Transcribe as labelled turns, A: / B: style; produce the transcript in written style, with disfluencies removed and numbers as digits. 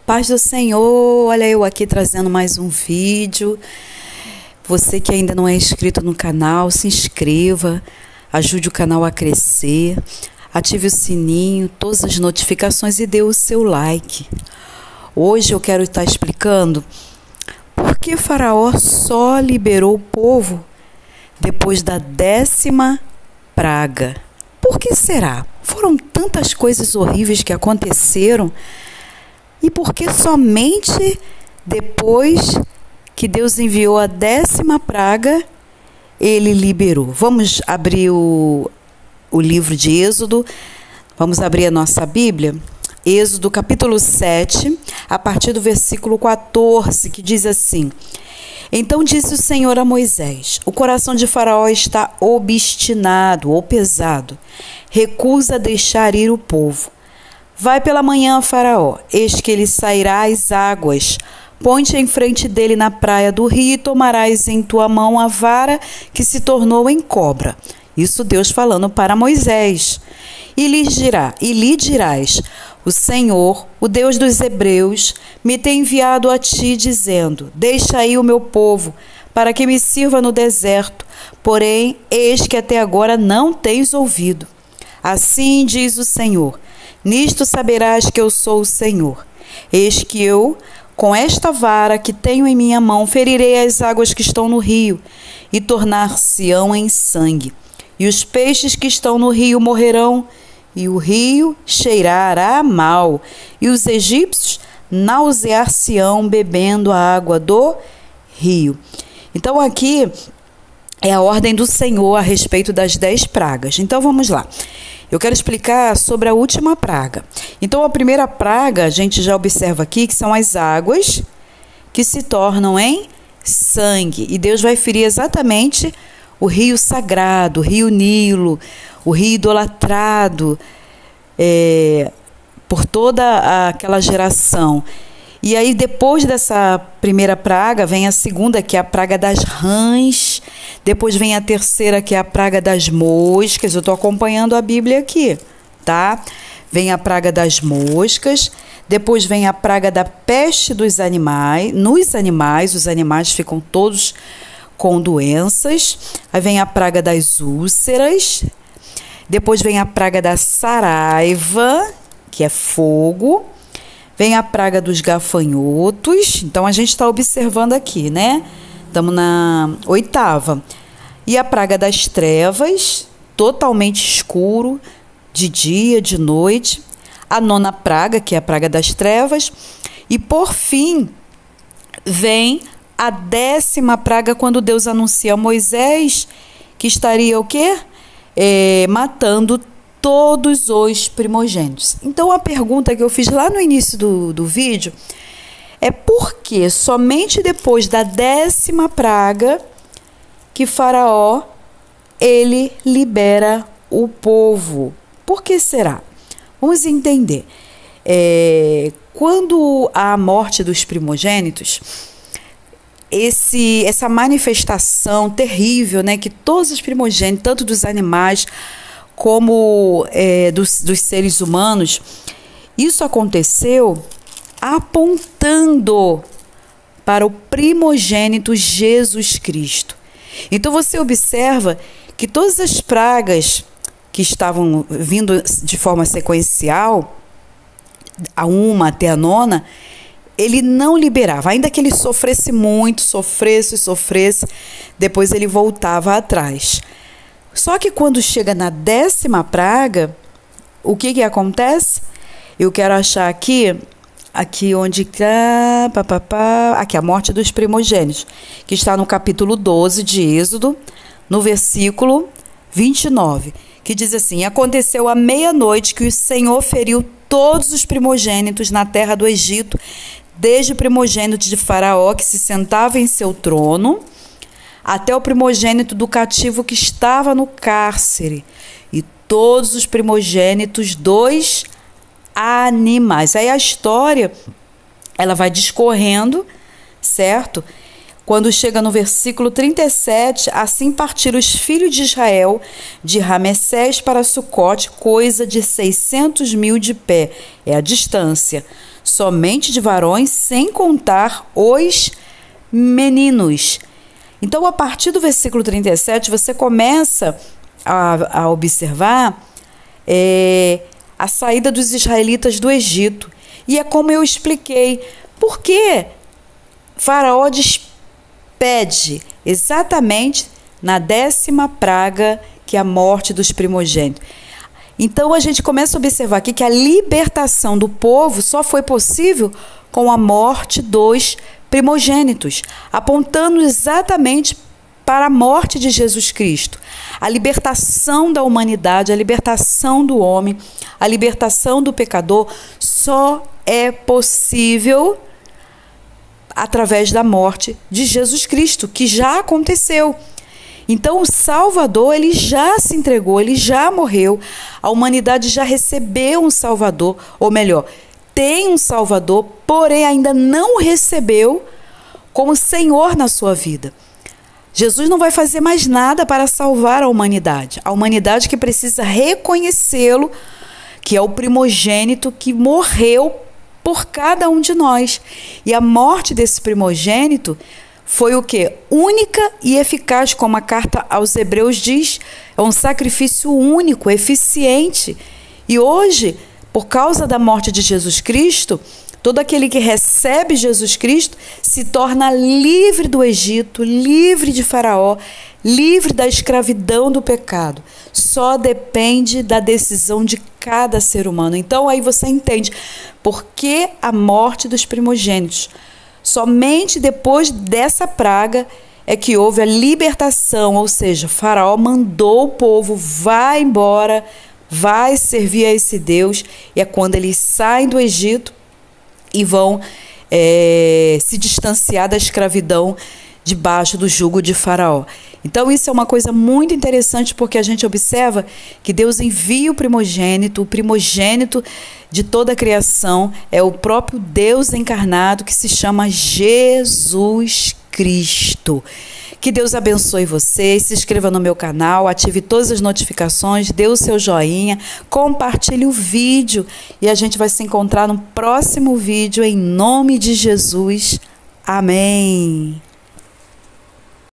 A: Paz do Senhor, olha eu aqui trazendo mais um vídeo. Você que ainda não é inscrito no canal, se inscreva, ajude o canal a crescer, ative o sininho, todas as notificações e dê o seu like. Hoje eu quero estar explicando por que Faraó só liberou o povo depois da 10ª praga. Por que será? Foram tantas coisas horríveis que aconteceram. E por que somente depois que Deus enviou a 10ª praga, ele liberou? Vamos abrir o livro de Êxodo, vamos abrir a nossa Bíblia. Êxodo capítulo 7, a partir do versículo 14, que diz assim: Então disse o Senhor a Moisés: O coração de Faraó está obstinado ou pesado, recusa deixar ir o povo. Vai pela manhã, Faraó, eis que ele sairá às águas. Põe-te em frente dele na praia do rio e tomarás em tua mão a vara que se tornou em cobra. Isso Deus falando para Moisés. E lhe dirás: O Senhor, o Deus dos Hebreus, me tem enviado a ti, dizendo: Deixa aí o meu povo, para que me sirva no deserto. Porém, eis que até agora não tens ouvido. Assim diz o Senhor: Nisto saberás que eu sou o Senhor. Eis que eu, com esta vara que tenho em minha mão, ferirei as águas que estão no rio, e tornar-se-ão em sangue. E os peixes que estão no rio morrerão, e o rio cheirará mal, e os egípcios nausear-se-ão bebendo a água do rio. Então aqui é a ordem do Senhor a respeito das 10 pragas. Então vamos lá. Eu quero explicar sobre a última praga. Então, a primeira praga, a gente já observa aqui que são as águas que se tornam em sangue. E Deus vai ferir exatamente o rio sagrado, o rio Nilo, o rio idolatrado por toda aquela geração. E aí, depois dessa primeira praga, vem a segunda, que é a praga das rãs. Depois vem a terceira, que é a praga das moscas. Eu estou acompanhando a Bíblia aqui, tá? Vem a praga das moscas. Depois vem a praga da peste dos animais. Nos animais, os animais ficam todos com doenças. Aí vem a praga das úlceras. Depois vem a praga da saraiva, que é fogo. Vem a praga dos gafanhotos. Então, a gente está observando aqui, né? Estamos na 8ª. E a praga das trevas, totalmente escuro, de dia, de noite. A 9ª praga, que é a praga das trevas. E, por fim, vem a 10ª praga, quando Deus anuncia a Moisés que estaria o quê? Matando todos os primogênitos. Então, a pergunta que eu fiz lá no início do vídeo é por que somente depois da 10ª praga que Faraó, ele libera o povo? Por que será? Vamos entender. Quando há a morte dos primogênitos, essa manifestação terrível, né, que todos os primogênitos, tanto dos animais como dos seres humanos, isso aconteceu apontando para o primogênito Jesus Cristo. Então você observa que todas as pragas que estavam vindo de forma sequencial, a 1 até a 9ª, ele não liberava, ainda que ele sofresse muito, sofresse, depois ele voltava atrás. Só que quando chega na 10ª praga, o que acontece? Eu quero achar aqui onde está, aqui a morte dos primogênitos, que está no capítulo 12 de Êxodo, no versículo 29, que diz assim: Aconteceu à meia-noite que o Senhor feriu todos os primogênitos na terra do Egito, desde o primogênito de Faraó, que se sentava em seu trono, até o primogênito do cativo que estava no cárcere, e todos os primogênitos dos animais. Aí a história, ela vai discorrendo, certo? quando chega no versículo 37, assim partiram os filhos de Israel de Ramessés para Sucote, coisa de 600 mil de pé, é a distância, somente de varões, sem contar os meninos. Então, a partir do versículo 37, você começa a observar a saída dos israelitas do Egito. E é como eu expliquei, por que Faraó despede exatamente na 10ª praga, que é a morte dos primogênitos. Então a gente começa a observar aqui que a libertação do povo só foi possível com a morte dos primogênitos, apontando exatamente para a morte de Jesus Cristo. A libertação da humanidade, a libertação do homem, a libertação do pecador só é possível através da morte de Jesus Cristo, que já aconteceu. Então o Salvador, ele já se entregou, ele já morreu, a humanidade já recebeu um Salvador, ou melhor, tem um Salvador, porém ainda não recebeu como Senhor na sua vida. Jesus não vai fazer mais nada para salvar a humanidade que precisa reconhecê-lo, que é o primogênito que morreu por cada um de nós. E a morte desse primogênito foi o quê? Única e eficaz, como a carta aos Hebreus diz, é um sacrifício único, eficiente. E hoje, por causa da morte de Jesus Cristo, todo aquele que recebe Jesus Cristo se torna livre do Egito, livre de Faraó, livre da escravidão do pecado. Só depende da decisão de cada ser humano. Então aí você entende por que a morte dos primogênitos. Somente depois dessa praga é que houve a libertação, ou seja, Faraó mandou o povo, vai embora, vai servir a esse Deus, e é quando eles saem do Egito e vão se distanciar da escravidão debaixo do jugo de Faraó. Então isso é uma coisa muito interessante, porque a gente observa que Deus envia o primogênito de toda a criação, é o próprio Deus encarnado, que se chama Jesus Cristo. Que Deus abençoe vocês, se inscreva no meu canal, ative todas as notificações, dê o seu joinha, compartilhe o vídeo e a gente vai se encontrar no próximo vídeo, em nome de Jesus. Amém.